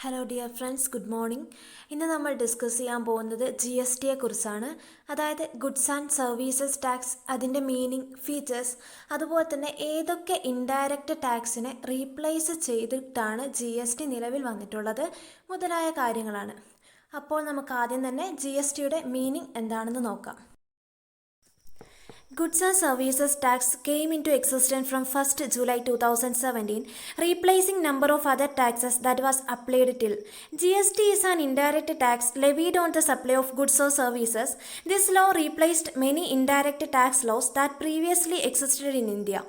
Hello dear friends, good morning. ഇന്ന് നമ്മൾ discuss ചെയ്യാൻ പോകുന്നത് GSTയെ കുറിച്ചാണ്. അതായത് ഗുഡ്സ് ആൻഡ് സർവീസസ് ടാക്സ്, അതിൻ്റെ മീനിങ്, ഫീച്ചേഴ്സ്, അതുപോലെ തന്നെ ഏതൊക്കെ ഇൻഡയറക്റ്റ് ടാക്സിനെ റീപ്ലേസ് ചെയ്തിട്ടാണ് GST നിലവിൽ വന്നിട്ടുള്ളത് മുതലായ കാര്യങ്ങളാണ്. അപ്പോൾ നമുക്ക് ആദ്യം തന്നെ GSTയുടെ മീനിങ് എന്താണെന്ന് നോക്കാം. Goods and Services Tax came into existence from 1st July 2017, replacing number of other taxes that was applied till. GST is an indirect tax levied on the supply of goods or services. This law replaced many indirect tax laws that previously existed in India.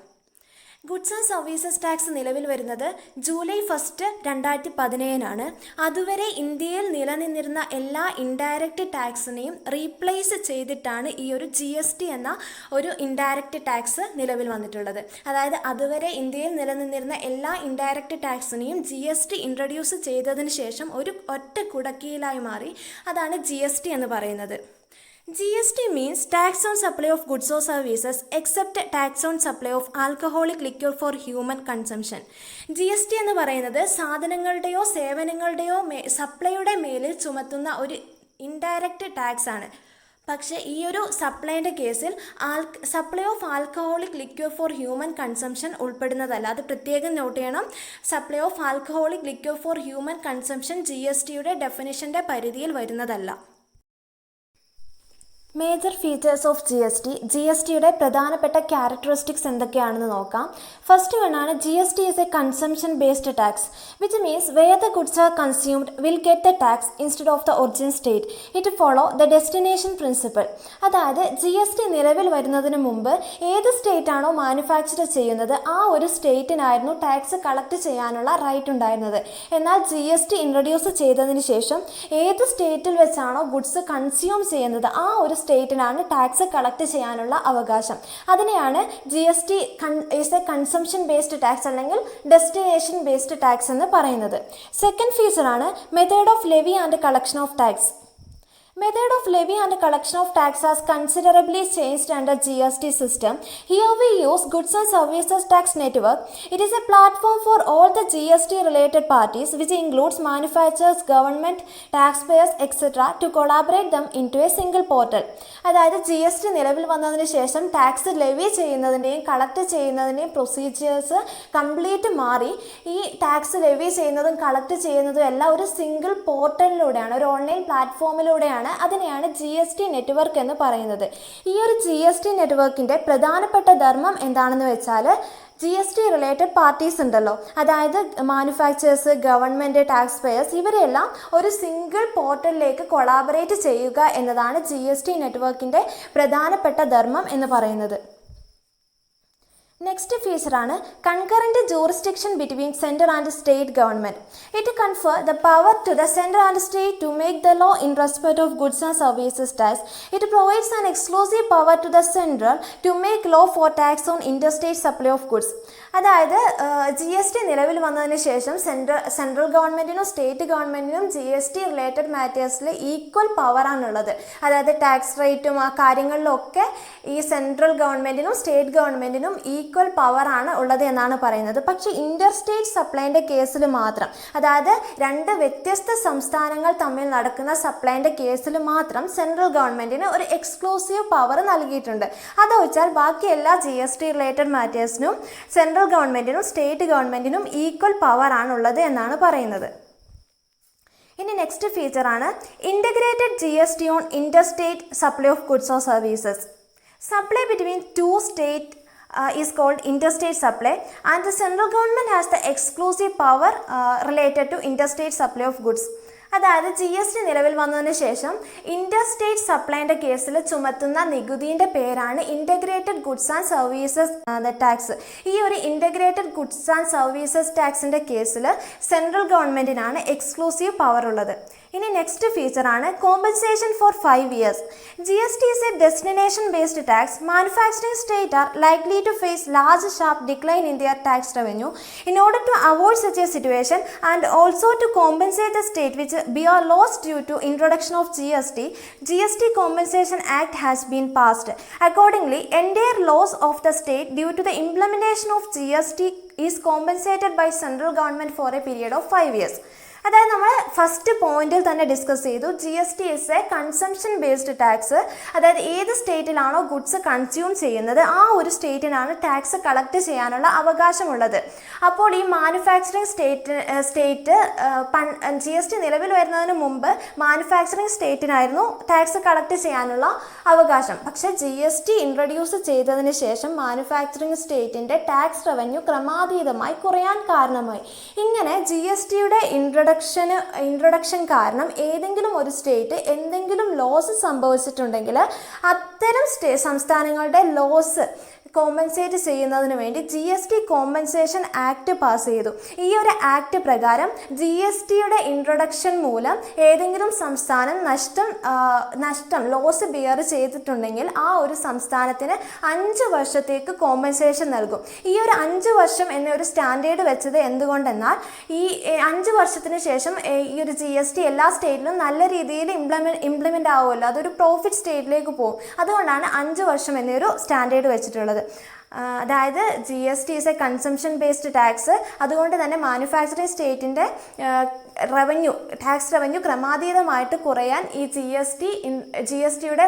Goods and services tax നിലവിൽ വരുന്നത് July 1, 2017 അതുവരെ ഇന്ത്യയിൽ നിലനിന്നിരുന്ന എല്ലാ indirect ടാക്സിനെയും replace ചെയ്തിട്ടാണ് ഈ ഒരു GST എന്ന ഒരു ഇൻഡയറക്റ്റ് ടാക്സ് നിലവിൽ വന്നിട്ടുള്ളത്. അതായത് അതുവരെ ഇന്ത്യയിൽ നിലനിന്നിരുന്ന എല്ലാ ഇൻഡയറക്റ്റ് ടാക്സിനെയും GST ഇൻട്രൊഡ്യൂസ് ചെയ്തതിന് ശേഷം ഒരു ഒറ്റ കുടക്കീഴിലായി മാറി. അതാണ് GST എന്ന് പറയുന്നത്. GST means tax on supply of goods or services except tax on supply of alcoholic liquor for human consumption. GST എന്ന് പറയുന്നത് സാധനങ്ങളുടെയോ സേവനങ്ങളുടെയോ സപ്ലൈയുടെ മേലിൽ ചുമത്തുന്ന ഒരു ഇൻഡയറക്റ്റ് ടാക്സ് ആണ്. പക്ഷേ ഈ ഒരു സപ്ലൈൻ്റെ കേസിൽ supply of alcoholic liquor for human consumption ഉൾപ്പെടുന്നതല്ല. അത് പ്രത്യേകം നോട്ട് ചെയ്യണം. Supply of alcoholic liquor for human consumption GSTയുടെ ഡെഫിനിഷൻ്റെ പരിധിയിൽ വരുന്നതല്ല. മേജർ ഫീച്ചേഴ്സ് ഓഫ് GSTയുടെ പ്രധാനപ്പെട്ട ക്യാരക്ടറിസ്റ്റിക്സ് എന്തൊക്കെയാണെന്ന് നോക്കാം. ഫസ്റ്റ് വണ്ണാണ് GST is a consumption based tax, which means where the goods are consumed will get the tax instead of the origin state. It follow the destination principle. അതായത് GST നിലവിൽ വരുന്നതിന് മുമ്പ് ഏത് സ്റ്റേറ്റാണോ manufacture ചെയ്യുന്നത് ആ ഒരു സ്റ്റേറ്റിനായിരുന്നു ടാക്സ് കളക്ട് ചെയ്യാനുള്ള right ഉണ്ടായിരുന്നത്. എന്നാൽ GST ഇൻട്രൊഡ്യൂസ് ചെയ്തതിന് ശേഷം ഏത് സ്റ്റേറ്റിൽ വെച്ചാണോ ഗുഡ്സ് കൺസ്യൂം ചെയ്യുന്നത് ആ ഒരു സ്റ്റേറ്റിനാണ് ടാക്സ് കളക്ട് ചെയ്യാനുള്ള അവകാശം. അതിനെയാണ് GST is a consumption based tax അല്ലെങ്കിൽ ഡെസ്റ്റിനേഷൻ ബേസ്ഡ് ടാക്സ് എന്ന് പറയുന്നത്. സെക്കൻഡ് ഫീച്ചറാണ് method of levy and collection of tax. Method of levy and collection of tax has considerably changed under GST system. Here we use Goods and Services Tax Network. It is a platform for all the GST related parties, which includes manufacturers, government, taxpayers, etc. to collaborate them into a single portal. അതായത് GST നിലവിൽ വന്നതിന് ശേഷം tax levy ചെയ്യുന്നതിൻ്റെയും collect ചെയ്യുന്നതിൻ്റെയും procedures complete മാറി. ഈ tax levy ചെയ്യുന്നതും collect ചെയ്യുന്നതും എല്ലാം ഒരു സിംഗിൾ പോർട്ടലിലൂടെയാണ്, ഒരു ഓൺലൈൻ പ്ലാറ്റ്ഫോമിലൂടെയാണ്. അതിനെയാണ് GST നെറ്റ്വർക്ക് എന്ന് പറയുന്നത്. ഈ ഒരു GST നെറ്റ്വർക്കിൻ്റെ പ്രധാനപ്പെട്ട ധർമ്മം എന്താണെന്ന് വെച്ചാൽ GST റിലേറ്റഡ് പാർട്ടീസ് ഉണ്ടല്ലോ, അതായത് മാനുഫാക്ചേഴ്സ്, ഗവൺമെൻറ്, ടാക്സ് പേയേഴ്സ്, ഇവരെല്ലാം ഒരു സിംഗിൾ പോർട്ടലിലേക്ക് കൊളാബറേറ്റ് ചെയ്യുക എന്നതാണ് GST നെറ്റ്വർക്കിൻ്റെ പ്രധാനപ്പെട്ട ധർമ്മം എന്ന് പറയുന്നത്. നെക്സ്റ്റ് ഫീച്ചറാണ് concurrent jurisdiction between central and state government. It confer the power to the central and state to make the law in respect of goods and services tax. It provides an exclusive power to the central to make law for tax on interstate supply of goods. അതായത് GST നിലവിൽ വന്നതിന് ശേഷം central ഗവൺമെൻറ്റിനും state ഗവൺമെൻറ്റിനും GST related മാറ്റേഴ്സിൽ equal പവറാണുള്ളത്. അതായത് tax റേറ്റും ആ കാര്യങ്ങളിലൊക്കെ ഈ സെൻട്രൽ ഗവൺമെൻറ്റിനും സ്റ്റേറ്റ് ഗവൺമെൻറ്റിനും ഈക്വൽ പവറാണ് ഉള്ളത് എന്നാണ് പറയുന്നത്. പക്ഷേ ഇൻ്റർസ്റ്റേറ്റ് സപ്ലൈൻ്റെ കേസിൽ മാത്രം, അതായത് രണ്ട് വ്യത്യസ്ത സംസ്ഥാനങ്ങൾ തമ്മിൽ നടക്കുന്ന സപ്ലൈൻ്റെ കേസിൽ മാത്രം സെൻട്രൽ ഗവൺമെൻറ്റിന് ഒരു എക്സ്ക്ലൂസീവ് പവർ നൽകിയിട്ടുണ്ട്. അതൊഴിച്ചാൽ ബാക്കി എല്ലാ GST റിലേറ്റഡ് മാറ്റേഴ്സിനും സെൻട്രൽ ഗവൺമെൻറ്റിനും സ്റ്റേറ്റ് ഗവൺമെൻറ്റിനും ഈക്വൽ പവറാണുള്ളത് എന്നാണ് പറയുന്നത്. ഇനി നെക്സ്റ്റ് ഫീച്ചറാണ് integrated GST on interstate supply of goods or services. Supply between two states is called interstate supply, and the central government has the exclusive power related to interstate supply of goods. അതായത് GST നിലവിൽ വന്നതിന് ശേഷം interstate സപ്ലൈൻ്റെ കേസിൽ ചുമത്തുന്ന നികുതിൻ്റെ പേരാണ് integrated goods and services tax. ഈ ഒരു ഇൻ്റഗ്രേറ്റഡ് ഗുഡ്സ് ആൻഡ് സർവീസസ് ടാക്സിൻ്റെ കേസിൽ സെൻട്രൽ ഗവൺമെൻറ്റിനാണ് എക്സ്ക്ലൂസീവ് പവർ ഉള്ളത്. ഇനി നെക്സ്റ്റ് ഫീച്ചറാണ് compensation for 5 years. GST is a destination based tax. Manufacturing states are likely to face large sharp decline in their tax revenue. In order to avoid such a situation and also to compensate the state which bear loss due to introduction of GST Compensation Act has been passed. Accordingly, entire loss of the state due to the implementation of GST is compensated by central government for a period of 5 years. അതായത് നമ്മൾ first പോയിന്റിൽ തന്നെ discuss ചെയ്തു, GST is A consumption based tax. അതായത് ഏത് സ്റ്റേറ്റിലാണോ goods consume ചെയ്യുന്നത് ആ ഒരു സ്റ്റേറ്റിനാണ് ടാക്സ് കളക്ട് ചെയ്യാനുള്ള അവകാശമുള്ളത്. അപ്പോൾ ഈ മാനുഫാക്ചറിങ് സ്റ്റേറ്റ് GST നിലവിൽ വരുന്നതിന് മുമ്പ് മാനുഫാക്ചറിങ് സ്റ്റേറ്റിനായിരുന്നു ടാക്സ് കളക്ട് ചെയ്യാനുള്ള അവകാശം. പക്ഷേ GST ഇൻട്രൊഡ്യൂസ് ചെയ്തതിന് ശേഷം മാനുഫാക്ചറിങ് സ്റ്റേറ്റിൻ്റെ ടാക്സ് റവന്യൂ ക്രമാതീതമായി കുറയാൻ കാരണമായി. ഇങ്ങനെ GSTയുടെ ഇൻട്രൊഡക്ഷൻ കാരണം ഏതെങ്കിലും ഒരു സ്റ്റേറ്റ് എന്തെങ്കിലും ലോസ് സംഭവിച്ചിട്ടുണ്ടെങ്കിൽ അത്തരം സംസ്ഥാനങ്ങളുടെ ലോസ് കോമ്പൻസേറ്റ് ചെയ്യുന്നതിന് വേണ്ടി GST കോമ്പൻസേഷൻ ആക്ട് പാസ് ചെയ്തു. ഈ ഒരു ആക്ട് പ്രകാരം GSTയുടെ ഇൻട്രൊഡക്ഷൻ മൂലം ഏതെങ്കിലും സംസ്ഥാനം നഷ്ടം ലോസ് ബിയർ ചെയ്തിട്ടുണ്ടെങ്കിൽ ആ ഒരു സംസ്ഥാനത്തിന് 5 വർഷത്തേക്ക് കോമ്പൻസേഷൻ നൽകും. ഈ ഒരു 5 വർഷം എന്നൊരു സ്റ്റാൻഡേർഡ് വെച്ചത് എന്തുകൊണ്ടെന്നാൽ ഈ 5 വർഷത്തിന് ശേഷം ഈ ഒരു GST എല്ലാ സ്റ്റേറ്റിലും നല്ല രീതിയിൽ ഇംപ്ലിമെൻ്റ് ആവുമല്ലോ, അതൊരു പ്രോഫിറ്റ് സ്റ്റേറ്റിലേക്ക് പോകും. അതുകൊണ്ടാണ് 5 വർഷം എന്നൊരു സ്റ്റാൻഡേർഡ് വെച്ചിട്ടുള്ളത്. അതായത് GST is a consumption based tax. അതുകൊണ്ട് തന്നെ മാനുഫാക്ചറിങ് സ്റ്റേറ്റിൻ്റെ ടാക്സ് റവന്യൂ ക്രമാതീതമായിട്ട് കുറയാൻ ഈ GSTയുടെ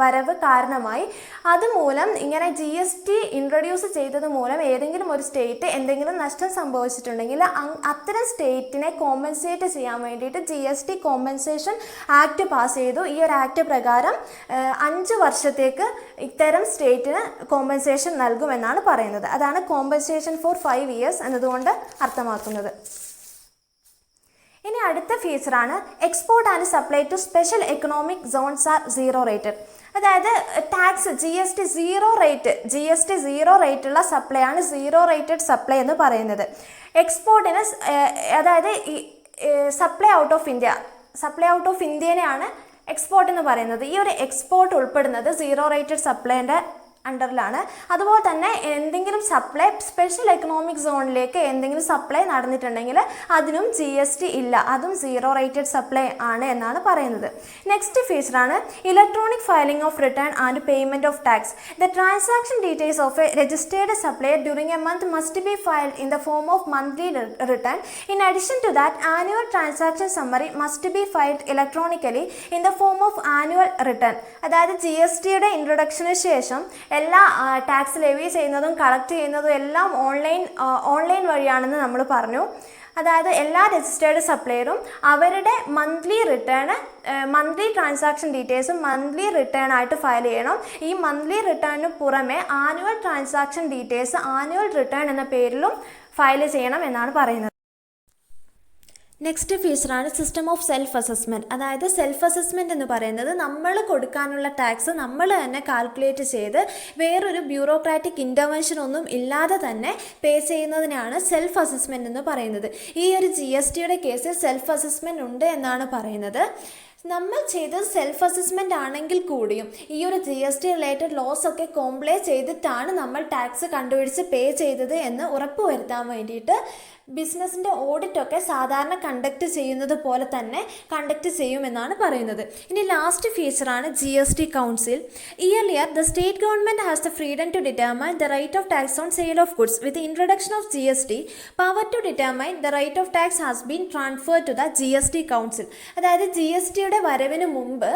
വരവ് കാരണമായി. അതുമൂലം ഇങ്ങനെ GST ഇൻട്രൊഡ്യൂസ് ചെയ്തത് മൂലം ഏതെങ്കിലും ഒരു സ്റ്റേറ്റ് എന്തെങ്കിലും നഷ്ടം സംഭവിച്ചിട്ടുണ്ടെങ്കിൽ അത്തരം സ്റ്റേറ്റിനെ കോമ്പൻസേറ്റ് ചെയ്യാൻ വേണ്ടിയിട്ട് GST കോമ്പൻസേഷൻ ആക്ട് പാസ് ചെയ്തു. ഈ ഒരു ആക്ട് പ്രകാരം 5 വർഷത്തേക്ക് ഇത്തരം സ്റ്റേറ്റിന് കോമ്പൻസേഷൻ നൽകുമെന്നാണ് പറയുന്നത്. അതാണ് കോമ്പൻസേഷൻ ഫോർ 5 years എന്നതുകൊണ്ട് അർത്ഥമാക്കുന്നത്. ഇനി അടുത്ത ഫീച്ചറാണ് export and supply to special economic zones are zero rated. അതായത് ടാക്സ് GST സീറോ റേറ്റുള്ള സപ്ലൈ ആണ് സീറോ റേറ്റഡ് സപ്ലൈ എന്ന് പറയുന്നത്. എക്സ്പോർട്ടിന് അതായത് ഈ സപ്ലൈ ഔട്ട് ഓഫ് ഇന്ത്യനെയാണ് എക്സ്പോർട്ട് എന്ന് പറയുന്നത്. ഈ ഒരു എക്സ്പോർട്ട് ഉൾപ്പെടുന്നത് സീറോ റേറ്റഡ് സപ്ലൈൻ്റെ അണ്ടറിലാണ്. അതുപോലെ തന്നെ എന്തെങ്കിലും സപ്ലൈ സ്പെഷ്യൽ എക്കണോമിക് സോണിലേക്ക് എന്തെങ്കിലും സപ്ലൈ നടന്നിട്ടുണ്ടെങ്കിൽ അതിനും GST ഇല്ല, അതും സീറോ റേറ്റഡ് സപ്ലൈ ആണ് എന്നാണ് പറയുന്നത്. നെക്സ്റ്റ് ഫീച്ചറാണ് electronic filing of return and payment of tax. The transaction details of a registered supplier during a month must be filed in the form of monthly return. In addition to that annual transaction summary must be filed electronically in the form of annual return. അതായത് GSTയുടെ ഇൻട്രൊഡക്ഷന് ശേഷം എല്ലാ tax levy ചെയ്യുന്നതും collect ചെയ്യുന്നതും എല്ലാം online വഴിയാണെന്ന് നമ്മൾ പറഞ്ഞു. അതായത് എല്ലാ രജിസ്റ്റേർഡ് സപ്ലയറും അവരുടെ മന്ത്ലി ട്രാൻസാക്ഷൻ ഡീറ്റെയിൽസും മന്ത്ലി റിട്ടേൺ ആയിട്ട് ഫയൽ ചെയ്യണം. ഈ മന്ത്ലി റിട്ടേണിന് പുറമെ annual transaction details annual return എന്ന പേരിലും ഫയൽ ചെയ്യണം എന്നാണ് പറയുന്നത്. നെക്സ്റ്റ് ഫീച്ചറാണ് സിസ്റ്റം ഓഫ് സെൽഫ് അസസ്മെൻറ്റ്. അതായത് സെൽഫ് അസസ്മെൻറ്റ് എന്ന് പറയുന്നത് നമ്മൾ കൊടുക്കാനുള്ള ടാക്സ് നമ്മൾ തന്നെ കാൽക്കുലേറ്റ് ചെയ്ത് വേറൊരു ബ്യൂറോക്രാറ്റിക് ഇൻ്റർവെൻഷൻ ഒന്നും ഇല്ലാതെ തന്നെ പേ ചെയ്യുന്നതിനാണ് സെൽഫ് അസസ്മെൻറ്റ് എന്ന് പറയുന്നത്. ഈ ഒരു GSTയുടെ കേസിൽ സെൽഫ് അസസ്മെൻറ്റ് ഉണ്ട് എന്നാണ് പറയുന്നത്. നമ്മൾ ചെയ്തത് സെൽഫ് അസസ്മെൻ്റ് ആണെങ്കിൽ കൂടിയും ഈ ഒരു GST റിലേറ്റഡ് ലോസ് ഒക്കെ കോംപ്ലൈ ചെയ്തിട്ടാണ് നമ്മൾ ടാക്സ് കണ്ടുപിടിച്ച് പേ ചെയ്തത് എന്ന് ഉറപ്പ് വരുത്താൻ വേണ്ടിയിട്ട് ബിസിനസ്സിൻ്റെ ഓഡിറ്റൊക്കെ സാധാരണ കണ്ടക്ട് ചെയ്യുന്നത് പോലെ തന്നെ കണ്ടക്ട് ചെയ്യുമെന്നാണ് പറയുന്നത്. ഇനി ലാസ്റ്റ് ഫീച്ചറാണ് GST council. Earlier the state government has the freedom to determine the rate of tax on sale of goods. With the introduction of GST, power to determine the rate of tax has been transferred to the GST council. അതായത് GSTയുടെ വരവിന് മുമ്പ്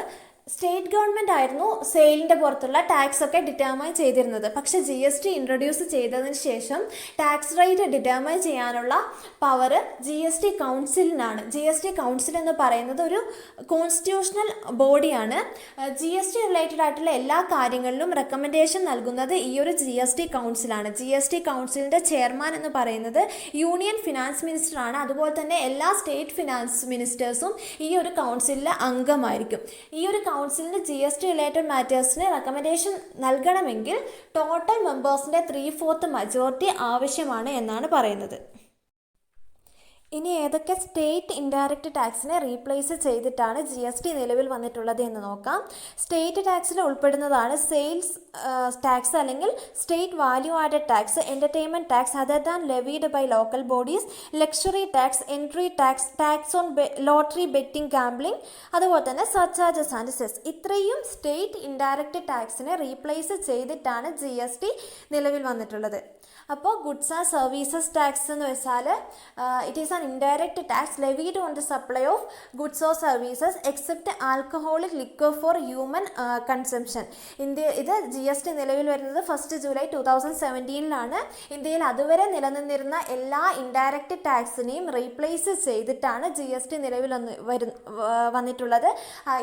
state government ആയിരുന്നു സെയിലിൻ്റെ പുറത്തുള്ള tax ഒക്കെ determine ചെയ്തിരുന്നത്. പക്ഷേ GST introduce ചെയ്തതിന് ശേഷം ടാക്സ് റേറ്റ് ഡിറ്റർമൈൻ ചെയ്യാനുള്ള പവർ GST കൗൺസിലിനാണ്. GST കൗൺസിൽ എന്ന് പറയുന്നത് ഒരു കോൺസ്റ്റിറ്റ്യൂഷണൽ ബോഡിയാണ്. GST റിലേറ്റഡ് ആയിട്ടുള്ള എല്ലാ കാര്യങ്ങളിലും റെക്കമെൻഡേഷൻ നൽകുന്നത് ഈ ഒരു GST കൗൺസിലാണ്. GST കൗൺസിലിൻ്റെ ചെയർമാൻ എന്ന് പറയുന്നത് യൂണിയൻ ഫിനാൻസ് മിനിസ്റ്ററാണ്. അതുപോലെ തന്നെ എല്ലാ സ്റ്റേറ്റ് ഫിനാൻസ് മിനിസ്റ്റേഴ്സും ഈ ഒരു കൗൺസിലിലെ അംഗമായിരിക്കും. ഈ ഒരു കൗൺസിലിന് GST റിലേറ്റഡ് മാറ്റേഴ്സിന് റെക്കമെൻഡേഷൻ നൽകണമെങ്കിൽ ടോട്ടൽ മെമ്പേഴ്സിൻ്റെ 3/4 മജോറിറ്റി ആവശ്യമാണ് എന്നാണ് പറയുന്നത്. ഇനി ഏതൊക്കെ സ്റ്റേറ്റ് ഇൻഡയറക്റ്റ് ടാക്സിനെ റീപ്ലേസ് ചെയ്തിട്ടാണ് GST നിലവിൽ വന്നിട്ടുള്ളത് എന്ന് നോക്കാം. സ്റ്റേറ്റ് ടാക്സിൽ ഉൾപ്പെടുന്നതാണ് സെയിൽസ് ടാക്സ് അല്ലെങ്കിൽ state value added tax, entertainment tax other than levied by local bodies, luxury tax, entry tax, tax on lottery betting gambling, അതുപോലെ തന്നെ സർചാർജസ് ആൻഡ് സെസ്. ഇത്രയും സ്റ്റേറ്റ് ഇൻഡയറക്റ്റ് ടാക്സിനെ റീപ്ലേസ് ചെയ്തിട്ടാണ് GST നിലവിൽ വന്നിട്ടുള്ളത്. അപ്പോൾ ഗുഡ്സ് ആൻഡ് സർവീസസ് ടാക്സ് എന്ന് വെച്ചാൽ it is an indirect tax levied on the supply of goods or services except alcoholic liquor for human consumption. ഇത് GST നിലവിൽ വരുന്നത് 1 ജൂലൈ 2017 ഇന്ത്യയിൽ അതുവരെ നിലനിന്നിരുന്ന എല്ലാ ഇൻഡയറക്റ്റ് ടാക്സിനെയും റീപ്ലേസ് ചെയ്തിട്ടാണ് GST നിലവിൽ വന്നിട്ടുള്ളത്.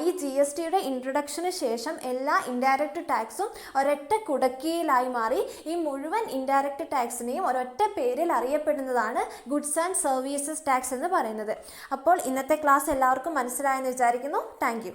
ഈ GSTയുടെ ഇൻട്രൊഡക്ഷന് ശേഷം എല്ലാ ഇൻഡയറക്റ്റ് ടാക്സും ഒരൊറ്റ കുടക്കീഴിലായി മാറി. ഈ മുഴുവൻ ഇൻഡയറക്റ്റ് ടാക്സിനെയും ഒരൊറ്റ പേരിൽ അറിയപ്പെടുന്നതാണ് ഗുഡ്സ് ആൻഡ് സർവീസസ് ടാക്സ് എന്ന് പറയുന്നത്. അപ്പോൾ ഇന്നത്തെ ക്ലാസ് എല്ലാവർക്കും മനസ്സിലായെന്ന് വിചാരിക്കുന്നു. Thank you.